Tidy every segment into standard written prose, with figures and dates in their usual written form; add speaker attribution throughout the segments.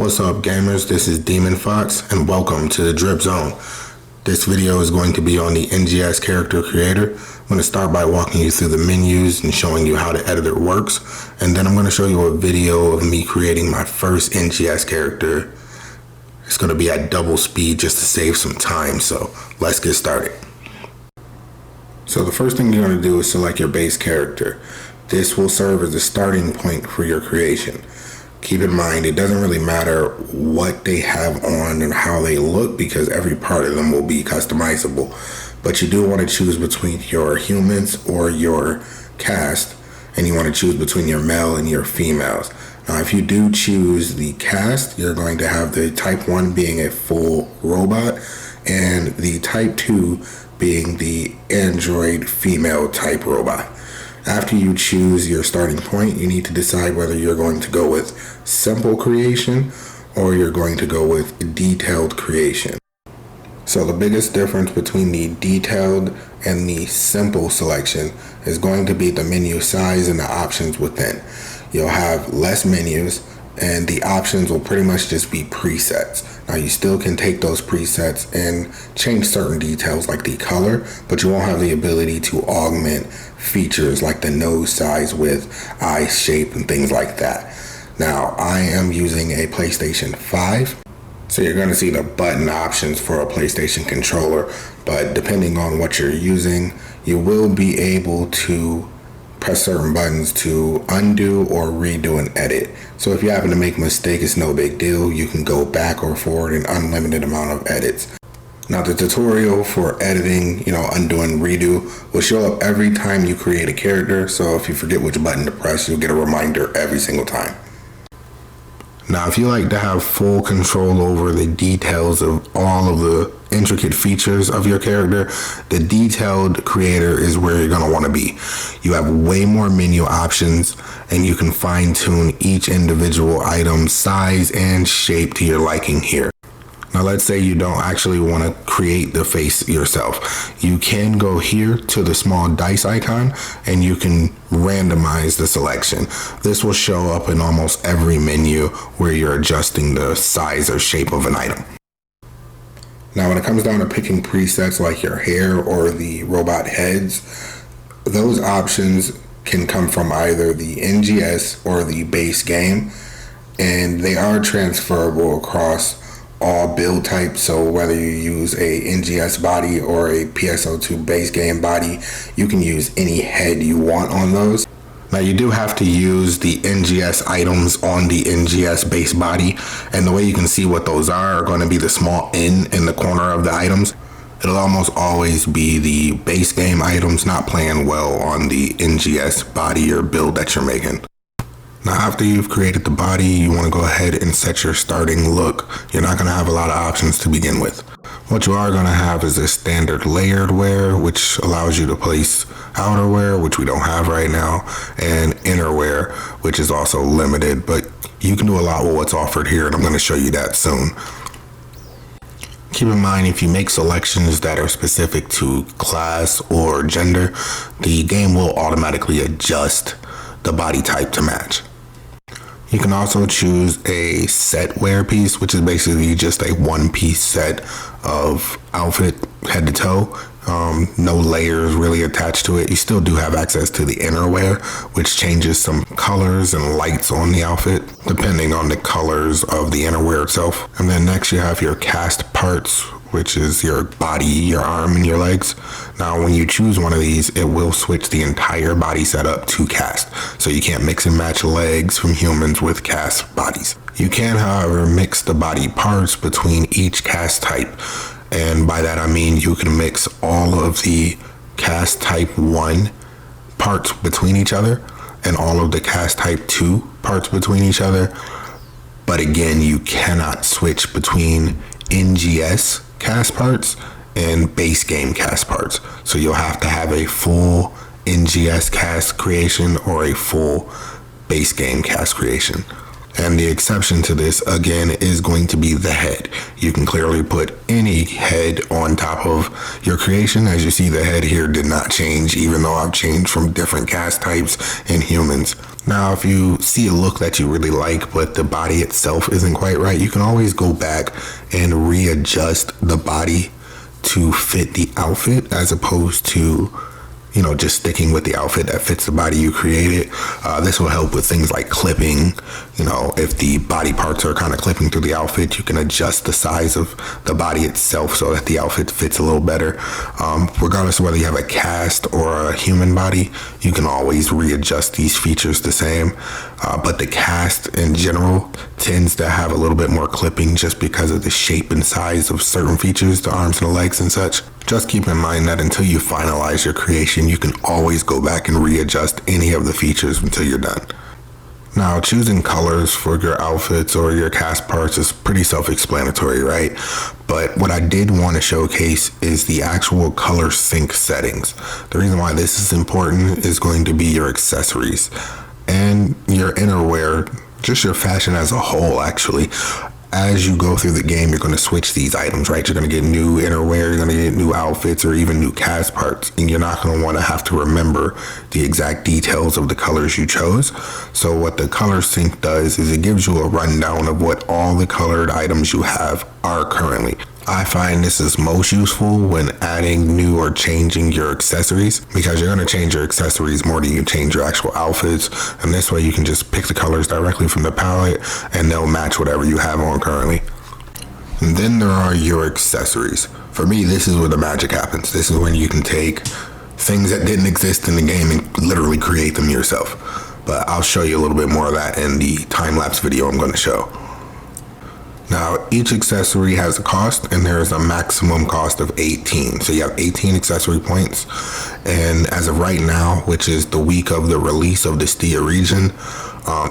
Speaker 1: What's up gamers, this is Demon Foxx and welcome to the Drip Zone. This video is going to be on the NGS Character Creator. I'm going to start by walking you through the menus and showing you how the editor works, and then I'm going to show you a video of me creating my first NGS character. It's going to be at double speed just to save some time, so let's get started. So the first thing you're going to do is select your base character. This will serve as the starting point for your creation. Keep in mind, it doesn't really matter what they have on and how they look because every part of them will be customizable. But you do want to choose between your humans or your cast, and you want to choose between your male and your females. Now, if you do choose the cast, you're going to have the type 1 being a full robot and the type 2 being the android female type robot. After you choose your starting point, you need to decide whether you're going to go with simple creation or you're going to go with detailed creation. So the biggest difference between the detailed and the simple selection is going to be the menu size and the options within. You'll have less menus and the options will pretty much just be presets. Now you still can take those presets and change certain details like the color, but you won't have the ability to augment features like the nose size, width, eye shape, and things like that. Now I am using a PlayStation 5, so you're going to see the button options for a PlayStation controller, but depending on what you're using, you will be able to press certain buttons to undo or redo an edit. So if you happen to make a mistake, it's no big deal. You can go back or forward an unlimited amount of edits. Now the tutorial for editing, undo and redo will show up every time you create a character. So if you forget which button to press, you'll get a reminder every single time. Now, if you like to have full control over the details of all of the intricate features of your character, the detailed creator is where you're going to want to be. You have way more menu options and you can fine tune each individual item's size and shape to your liking here. Now, let's say you don't actually want to create the face yourself. You can go here to the small dice icon and you can randomize the selection. This will show up in almost every menu where you're adjusting the size or shape of an item. Now, when it comes down to picking presets like your hair or the robot heads, those options can come from either the NGS or the base game, and they are transferable across all build types. So whether you use a NGS body or a PSO2 base game body, you can use any head you want on those. Now you do have to use the NGS items on the NGS base body, and the way you can see what those are going to be the small N in the corner of the items. It'll almost always be the base game items not playing well on the NGS body or build that you're making. Now, after you've created the body, you want to go ahead and set your starting look. You're not going to have a lot of options to begin with. What you are going to have is a standard layered wear, which allows you to place outerwear, which we don't have right now, and innerwear, which is also limited, but you can do a lot with what's offered here, and I'm going to show you that soon. Keep in mind, if you make selections that are specific to class or gender, the game will automatically adjust the body type to match. You can also choose a set wear piece, which is basically just a one-piece set of outfit head to toe. No layers really attached to it. You still do have access to the inner wear, which changes some colors and lights on the outfit, depending on the colors of the inner wear itself. And then next you have your cast parts, which is your body, your arm, and your legs. Now, when you choose one of these, it will switch the entire body setup to cast. So you can't mix and match legs from humans with cast bodies. You can, however, mix the body parts between each cast type. And by that I mean you can mix all of the cast type 1 parts between each other and all of the cast type 2 parts between each other. But again, you cannot switch between NGS cast parts and base game cast parts. So you'll have to have a full NGS cast creation or a full base game cast creation. And the exception to this, again, is going to be the head. You can clearly put any head on top of your creation. As you see, the head here did not change, even though I've changed from different cast types in humans. Now, if you see a look that you really like, but the body itself isn't quite right, you can always go back and readjust the body to fit the outfit, as opposed to, just sticking with the outfit that fits the body you created. This will help with things like clipping. If the body parts are kind of clipping through the outfit, you can adjust the size of the body itself so that the outfit fits a little better. Regardless of whether you have a cast or a human body, you can always readjust these features the same. But the cast in general tends to have a little bit more clipping just because of the shape and size of certain features, the arms and the legs and such. Just keep in mind that until you finalize your creation, you can always go back and readjust any of the features until you're done. Now, choosing colors for your outfits or your cast parts is pretty self-explanatory, right? But what I did want to showcase is the actual color sync settings. The reason why this is important is going to be your accessories and your innerwear, just your fashion as a whole, actually. As you go through the game, you're going to switch these items, right? You're going to get new innerwear, you're going to get new outfits, or even new cast parts, and you're not going to want to have to remember the exact details of the colors you chose. So what the color sync does is it gives you a rundown of what all the colored items you have are currently. I find this is most useful when adding new or changing your accessories, because you're going to change your accessories more than you change your actual outfits, and this way you can just pick the colors directly from the palette and they'll match whatever you have on currently. And then there are your accessories. For me, this is where the magic happens. This is when you can take things that didn't exist in the game and literally create them yourself. But I'll show you a little bit more of that in the time-lapse video I'm going to show. Now, each accessory has a cost, and there is a maximum cost of 18. So you have 18 accessory points. And as of right now, which is the week of the release of the Stia region,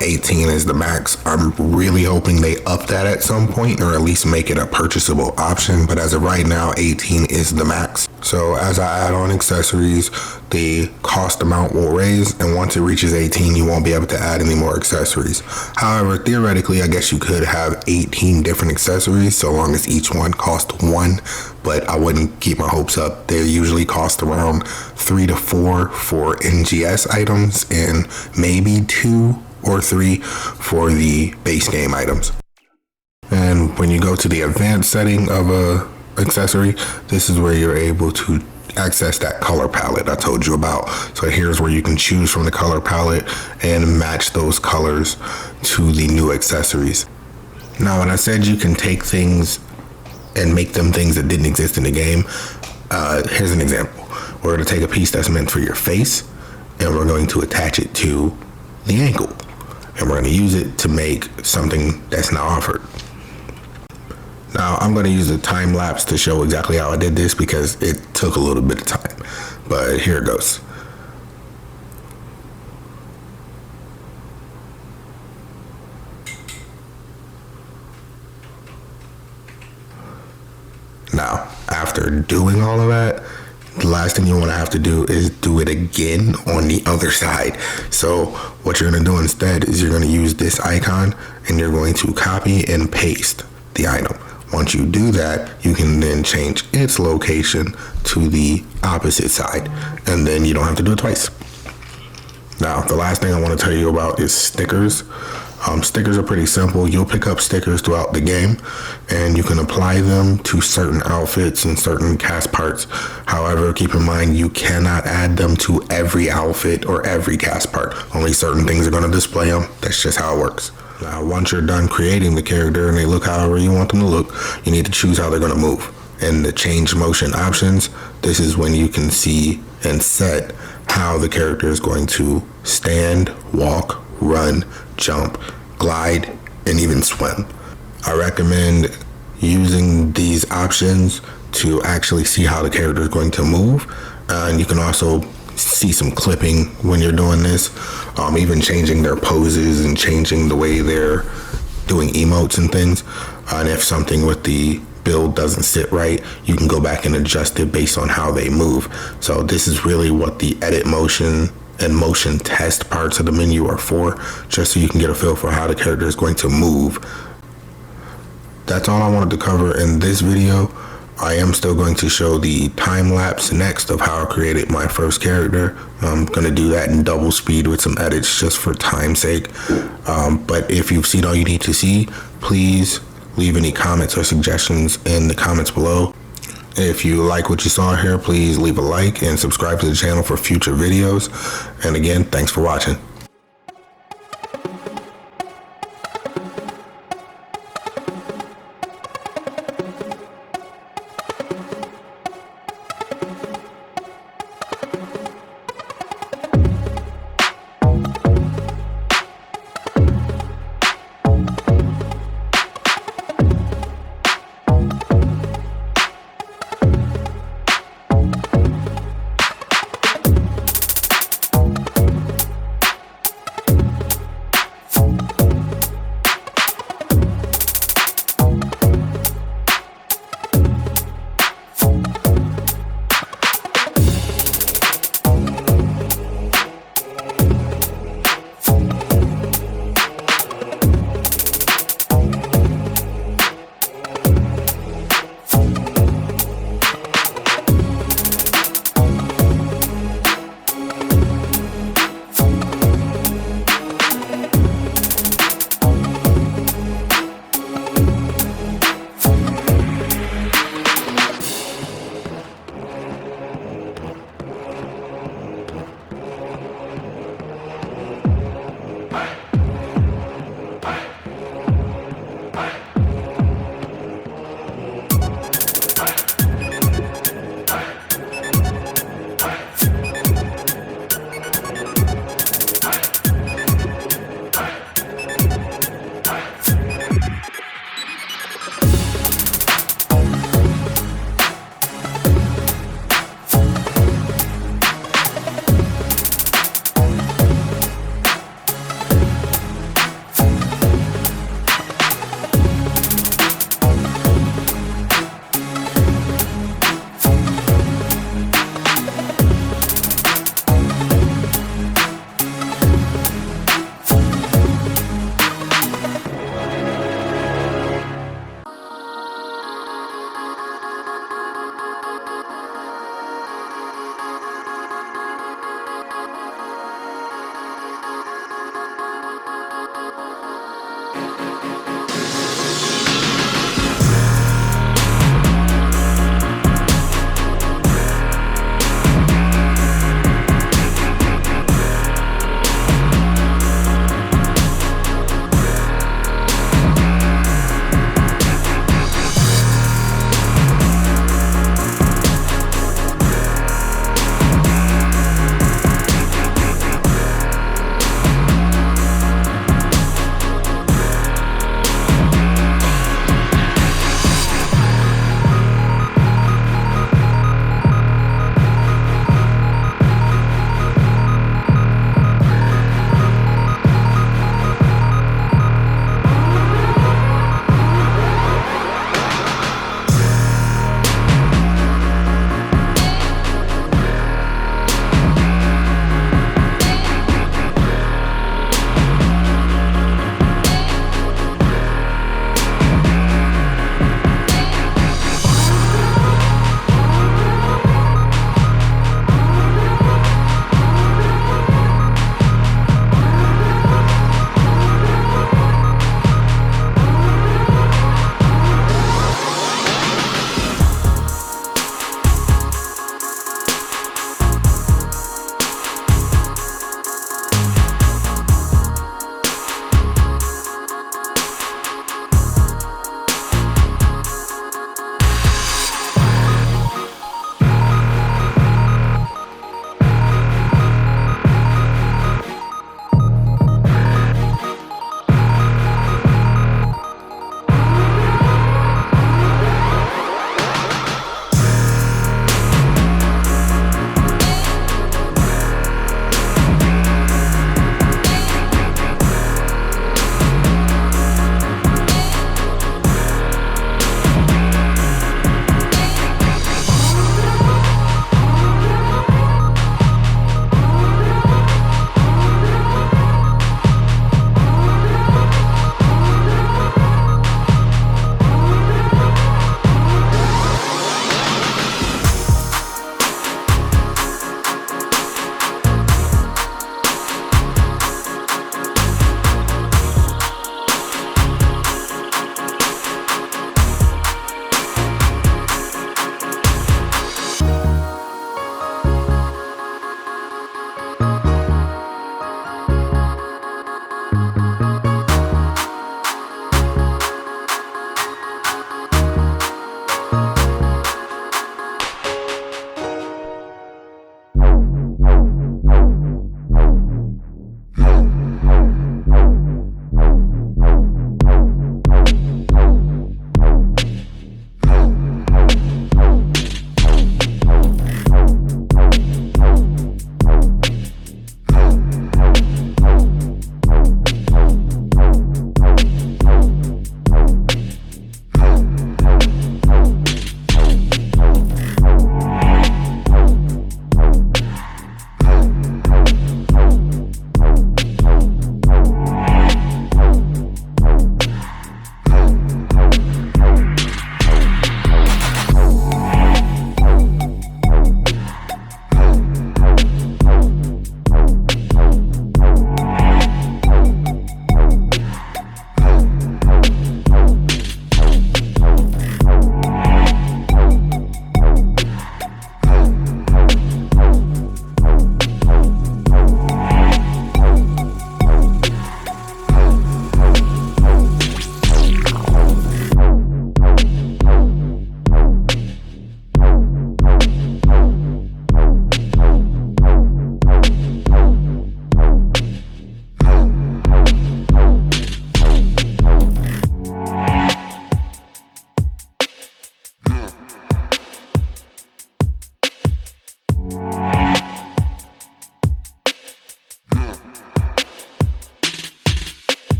Speaker 1: 18 is the max. I'm really hoping they up that at some point, or at least make it a purchasable option. But as of right now, 18 is the max. So as I add on accessories, the cost amount will raise, and once it reaches 18, you won't be able to add any more accessories. However, theoretically, I guess you could have 18 different accessories, so long as each one costs 1, but I wouldn't keep my hopes up. They usually cost around 3 to 4 for NGS items, and maybe 2 or 3 for the base game items. And when you go to the advanced setting of a accessory, this is where you're able to access that color palette I told you about. So here's where you can choose from the color palette and match those colors to the new accessories. Now, when I said you can take things and make them things that didn't exist in the game, here's an example. We're going to take a piece that's meant for your face, and we're going to attach it to the ankle, and we're going to use it to make something that's now offered. Now, I'm going to use a time lapse to show exactly how I did this, because it took a little bit of time, but here it goes. Now, after doing all of that, the last thing you want to have to do is do it again on the other side. So what you're going to do instead is you're going to use this icon, and you're going to copy and paste the item. Once you do that, you can then change its location to the opposite side, and then you don't have to do it twice. Now, the last thing I want to tell you about is stickers. Stickers are pretty simple. You'll pick up stickers throughout the game, and you can apply them to certain outfits and certain cast parts. However, keep in mind, you cannot add them to every outfit or every cast part. Only certain things are going to display them. That's just how it works. Now, once you're done creating the character and they look however you want them to look, you need to choose how they're going to move. In the change motion options, this is when you can see and set how the character is going to stand, walk, run, jump, glide, and even swim. I recommend using these options to actually see how the character is going to move, and you can also see some clipping when you're doing this, even changing their poses and changing the way they're doing emotes and things. And if something with the build doesn't sit right, you can go back and adjust it based on how they move. So this is really what the edit motion and motion test parts of the menu are for, just so you can get a feel for how the character is going to move. That's all I wanted to cover in this video. I am still going to show the time lapse next of how I created my first character. I'm going to do that in double speed with some edits just for time's sake. But if you've seen all you need to see, please leave any comments or suggestions in the comments below. If you like what you saw here, please leave a like and subscribe to the channel for future videos. And again, thanks for watching.